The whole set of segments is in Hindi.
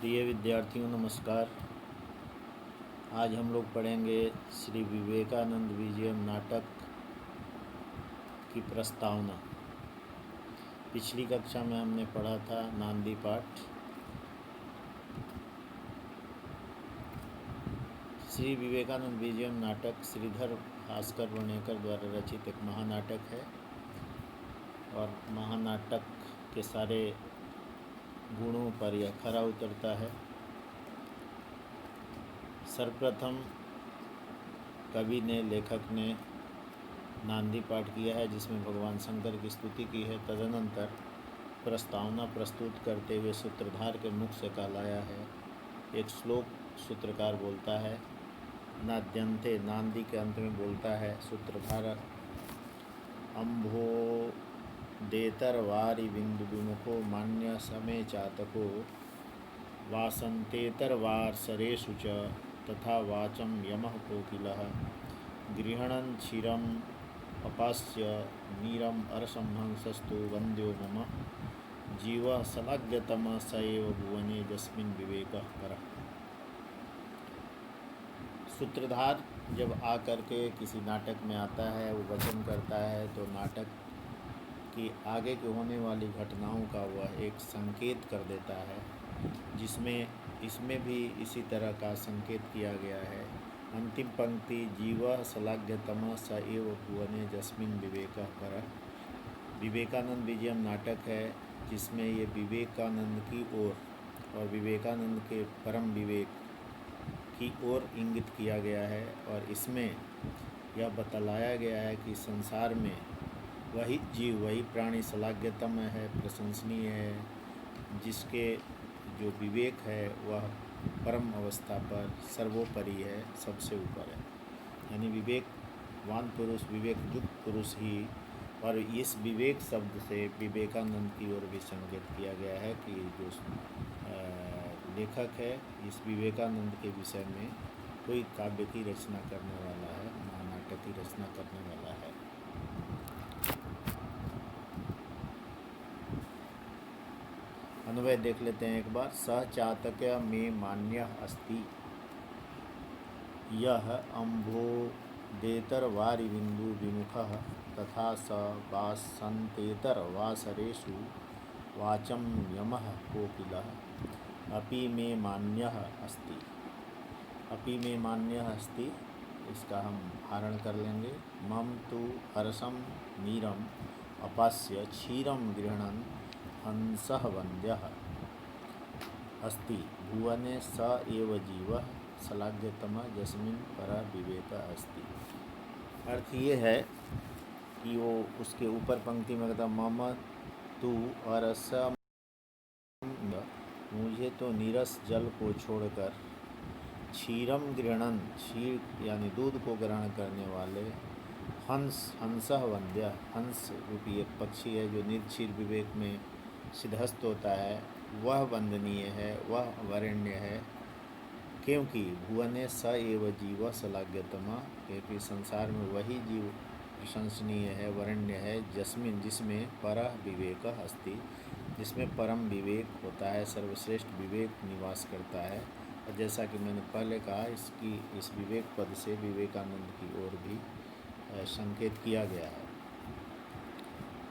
प्रिय विद्यार्थियों नमस्कार। आज हम लोग पढ़ेंगे श्री विवेकानंद विजयम नाटक की प्रस्तावना। पिछली कक्षा में हमने पढ़ा था नांदी पाठ। श्री विवेकानंद विजयम नाटक श्रीधर भास्कर वर्णेकर द्वारा रचित एक महानाटक है और महानाटक के सारे गुणों पर यह खरा उतरता है। सर्वप्रथम कवि ने लेखक ने नांदी पाठ किया है जिसमें भगवान शंकर की स्तुति की है। तदनंतर प्रस्तावना प्रस्तुत करते हुए सूत्रधार के मुख से कहलाया है। एक श्लोक सूत्रकार बोलता है। नाद्यंते नांदी के अंत में बोलता है सूत्रधार, अम्भो देतर वारि बिंदु विमुखो मान्य समय चातको वासंतेतर वारसरेषु च तथा वाचम यमः कोकिलः गृहणन् क्षीरम् अपास्य नीरम् अरसं हंसस्तु वन्द्यो मम जीवः सलग्यतमः स एव भुवने यस्मिन् विवेकः परः। सूत्रधार जब आकर के किसी नाटक में आता है, वो वचन करता है, तो नाटक की आगे की होने वाली घटनाओं का वह एक संकेत कर देता है, जिसमें इसमें भी इसी तरह का संकेत किया गया है। अंतिम पंक्ति जीवः सलाघ्यतमः स एव भुवने यस्मिन् विवेकः परः। विवेकानंद विजयम नाटक है जिसमें ये विवेकानंद की ओर और विवेकानंद के परम विवेक की ओर इंगित किया गया है। और इसमें यह बतलाया गया है कि संसार में वही जीव, वही प्राणी सलाघ्यतम है, प्रशंसनीय है, जिसके जो विवेक है वह परम अवस्था पर सर्वोपरि है, सबसे ऊपर है। यानी विवेकवान पुरुष, विवेक युक्त पुरुष ही। और इस विवेक शब्द से विवेकानंद की ओर भी संकेत किया गया है कि जो लेखक है इस विवेकानंद के विषय में कोई काव्य की रचना करने वाला है, महानाटक की रचना करने वाला है। अन्वय देख लेते हैं एक बार। सह चातक में मान्य अस्ति यह अम्भोदेतर वारि बिंदु विमुखः तथा स वासंतेतर वासरेषु वाचं यमः कोकिलः अपि मे मान्यः अस्ति। अपि मे मान्यः अस्ति, इसका हम हरण कर लेंगे। मम तु हर्षं नीरम अपास्य क्षीरं गृह्णन् हंसः वन्द्यः अस्ति भुवने स एव जीवः सलाघ्यतमः यस्मिन् परः विवेकः अस्ति। अर्थ ये है कि वो उसके ऊपर पंक्ति में कहता मम तु अरसम, मुझे तो नीरस जल को छोड़कर क्षीरम गृह्णन्, क्षीर यानी दूध को ग्रहण करने वाले, हंसः वन्द्य, हंस रूपी एक पक्षी है जो निर्क्षीर विवेक में सिद्धस्त होता है, वह वंदनीय है, वह वरेण्य है। क्योंकि भुवने स एव जीव सलाघ्यतमा, क्योंकि संसार में वही जीव प्रशंसनीय है, वरेण्य है, जस्मिन जिसमें परः विवेकः अस्ति, जिसमें परम विवेक होता है, सर्वश्रेष्ठ विवेक निवास करता है। और जैसा कि मैंने पहले कहा, इस विवेक पद से विवेकानंद की ओर भी संकेत किया गया है।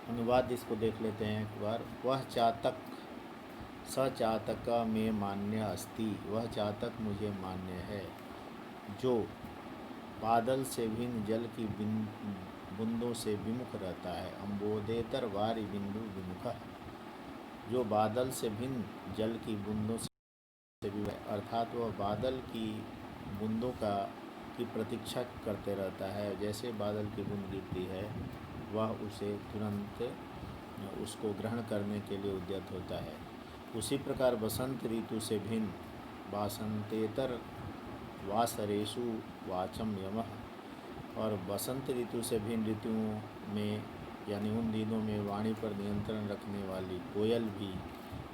अनुवाद इसको देख लेते हैं एक बार। वह चातक, स चातक में मान्य अस्ति, वह चातक मुझे मान्य है जो बादल से भिन्न जल की बूंदों से विमुख रहता है। अम्बोदेतर वारि बिंदु विमुखः, जो बादल से भिन्न जल की बूंदों से विमुख, अर्थात वह बादल की बूंदों की प्रतीक्षा करते रहता है। जैसे बादल की बूंद गिरती है, वह उसे तुरंत उसको ग्रहण करने के लिए उद्यत होता है। उसी प्रकार बसंत ऋतु से भिन्न वासंतेतर वासरेषु वाचं यमः, और बसंत ऋतु से भिन्न ऋतुओं में यानी उन दिनों में वाणी पर नियंत्रण रखने वाली कोयल भी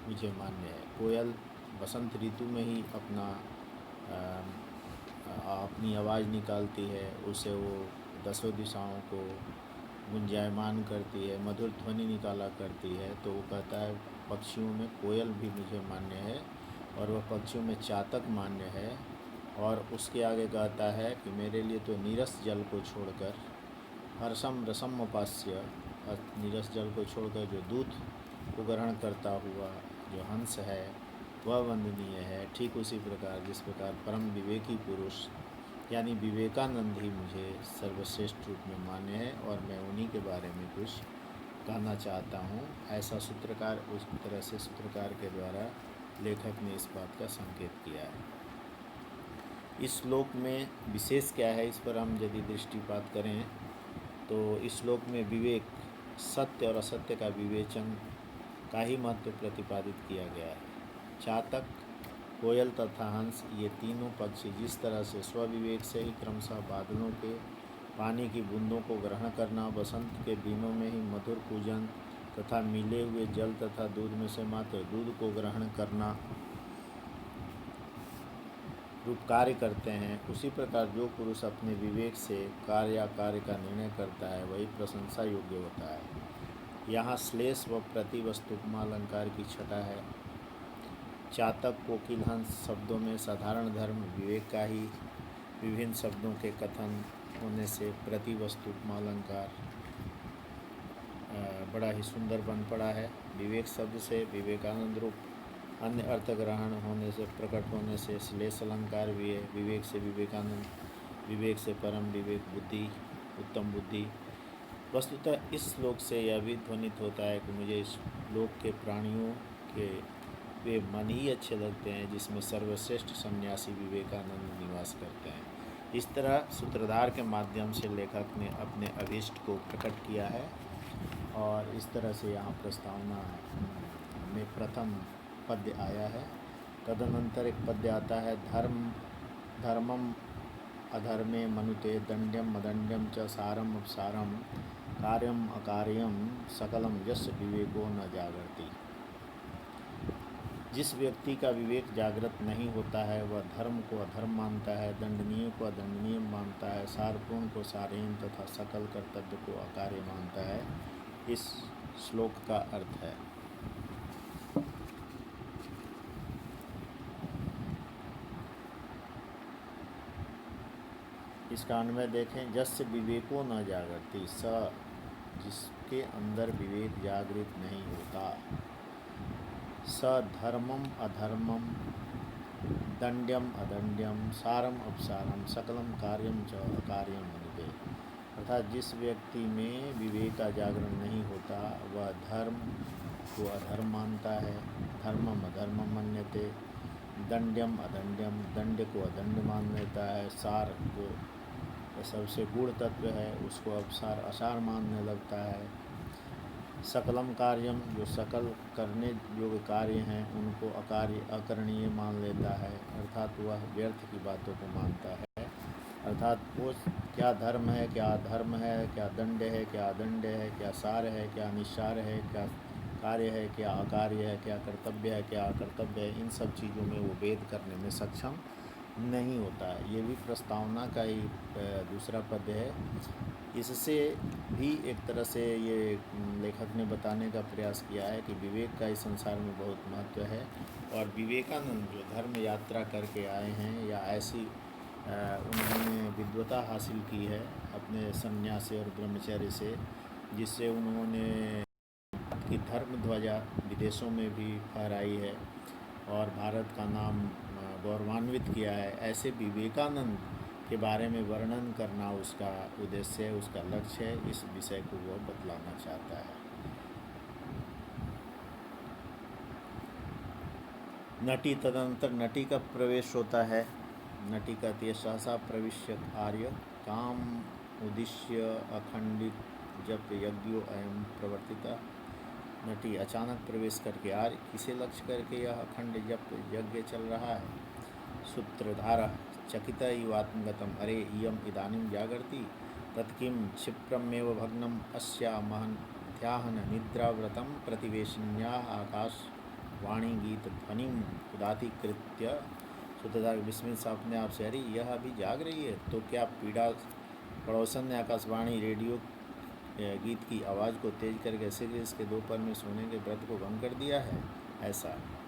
मुझे मान्य है। कोयल बसंत ऋतु में ही अपनी आवाज़ निकालती है, उसे वो दसों दिशाओं को गुंजायमान करती है, मधुर ध्वनि निकाला करती है। तो वो कहता है पक्षियों में कोयल भी मुझे मान्य है और वह पक्षियों में चातक मान्य है। और उसके आगे कहता है कि मेरे लिए तो नीरस जल को छोड़कर हर्षम रसम उपास्य, नीरस जल को छोड़कर जो दूध को ग्रहण करता हुआ जो हंस है वह वंदनीय है। ठीक उसी प्रकार जिस प्रकार परम विवेकी पुरुष यानी विवेकानंद ही मुझे सर्वश्रेष्ठ रूप में मान्य है और मैं उन्हीं के बारे में कुछ कहना चाहता हूँ। ऐसा सूत्रकार उस तरह से सूत्रकार के द्वारा लेखक ने इस बात का संकेत किया है। इस श्लोक में विशेष क्या है, इस पर हम यदि दृष्टिपात करें तो इस श्लोक में विवेक, सत्य और असत्य का विवेचन का ही महत्व प्रतिपादित किया गया है। चातक, कोयल तथा हंस ये तीनों पक्षी जिस तरह से स्वविवेक से ही क्रमशः बादलों के पानी की बूंदों को ग्रहण करना, वसंत के दिनों में ही मधुर पूजन तथा मिले हुए जल तथा दूध में से मात्र दूध को ग्रहण करना रूप कार्य करते हैं, उसी प्रकार जो पुरुष अपने विवेक से कार्य का निर्णय करता है वही प्रशंसा योग्य होता है। यहाँ श्लेष व प्रतिवस्तु उपमालंकार की छटा है। चातक, कोकिल, हंस शब्दों में साधारण धर्म विवेक का ही विभिन्न शब्दों के कथन होने से प्रतिवस्तु उपमालंकार बड़ा ही सुंदर बन पड़ा है। विवेक शब्द से विवेकानंद रूप अन्य अर्थ ग्रहण होने से, प्रकट होने से श्लेष अलंकार भी है। विवेक से विवेकानंद, विवेक से परम विवेक, बुद्धि, उत्तम बुद्धि। वस्तुतः इस श्लोक से यह भी ध्वनित होता है कि मुझे इस लोक के प्राणियों के वे मन ही अच्छे लगते हैं जिसमें सर्वश्रेष्ठ सन्यासी विवेकानंद निवास करते हैं। इस तरह सूत्रधार के माध्यम से लेखक ने अपने अभीष्ट को प्रकट किया है और इस तरह से यहाँ प्रस्तावना में प्रथम पद्य आया है। तदनंतर एक पद्य आता है, धर्मम अधर्मे मनुते दंड्यम अदंड्यम च सारम अपसारम कार्यम अकार्यम सकलम यस्य विवेको न जागर्ति। जिस व्यक्ति का विवेक जागृत नहीं होता है वह धर्म को अधर्म मानता है, दंडनीय को अदंडनीय मानता है, सारपूर्ण को सारहीन तथा सकल कर्तव्य को अकार्य मानता है। इस श्लोक का अर्थ है। इसका अन्वय देखें, जस्य विवेको न जागृति, स जिसके अंदर विवेक जागृत नहीं होता, स धर्मम अधर्मम दंड्यम अदंड्यम सारम अपसारम सकलम कार्यम च अकार्यम मनुते। अर्थात जिस व्यक्ति में विवेक का जागरण नहीं होता वह धर्म को अधर्म मानता है, धर्मम अधर्मम मन्यते, दंड्यम अदंड्यम, दंड को अदंड मान लेता है, सार जो सबसे गूढ़ तत्व है उसको अपसार असार मानने लगता है, सकलम कार्यम जो सकल करने योग्य कार्य हैं उनको अकार्य अकरणीय मान लेता है, अर्थात वह व्यर्थ की बातों को मानता है। अर्थात वो क्या धर्म है, क्या अधर्म है, क्या दंड है, क्या अदंड है, क्या सार है, क्या निस्सार है, क्या कार्य है, क्या अकार्य है, क्या कर्तव्य है, क्या अकर्तव्य है, इन सब चीज़ों में वो भेद करने में सक्षम नहीं होता है। ये भी प्रस्तावना का ही दूसरा पद है। इससे भी एक तरह से ये लेखक ने बताने का प्रयास किया है कि विवेक का इस संसार में बहुत महत्व है और विवेकानंद जो धर्म यात्रा करके आए हैं या ऐसी उन्होंने विद्वता हासिल की है अपने सन्यास और ब्रह्मचर्य से, जिससे उन्होंने की धर्म ध्वजा विदेशों में भी फहराई है और भारत का नाम गौरवान्वित किया है। ऐसे विवेकानंद के बारे में वर्णन करना उसका उद्देश्य है, उसका लक्ष्य है। इस विषय को वह बतलाना चाहता है। नटी, तदनंतर नटी का प्रवेश होता है। नटी कहती है, सहसा प्रविश्य आर्य काम उद्देश्य अखंडित जप यज्ञो अयम प्रवर्तिता। नटी अचानक प्रवेश करके आर्य किसे लक्ष्य करके यह अखंड जप यज्ञ चल रहा है। सूत्रधार चकित युवात्मगतम, अरे इयम इदानीं जागर्ति तत्किं क्षिप्रमेव भग्नम अस्या महन ध्यान निद्राव्रतम प्रतिवेशिन्या आकाशवाणी गीत ध्वनिम उदातीकृत्य। सूत्रधार विस्मित सा अपने आप से, अरे यह अभी जाग रही है तो क्या पीड़ा पड़ोसन ने आकाशवाणी रेडियो गीत की आवाज़ को तेज करके सिर्फ इसके दोपहर में सोने के व्रत को भंग कर दिया है। ऐसा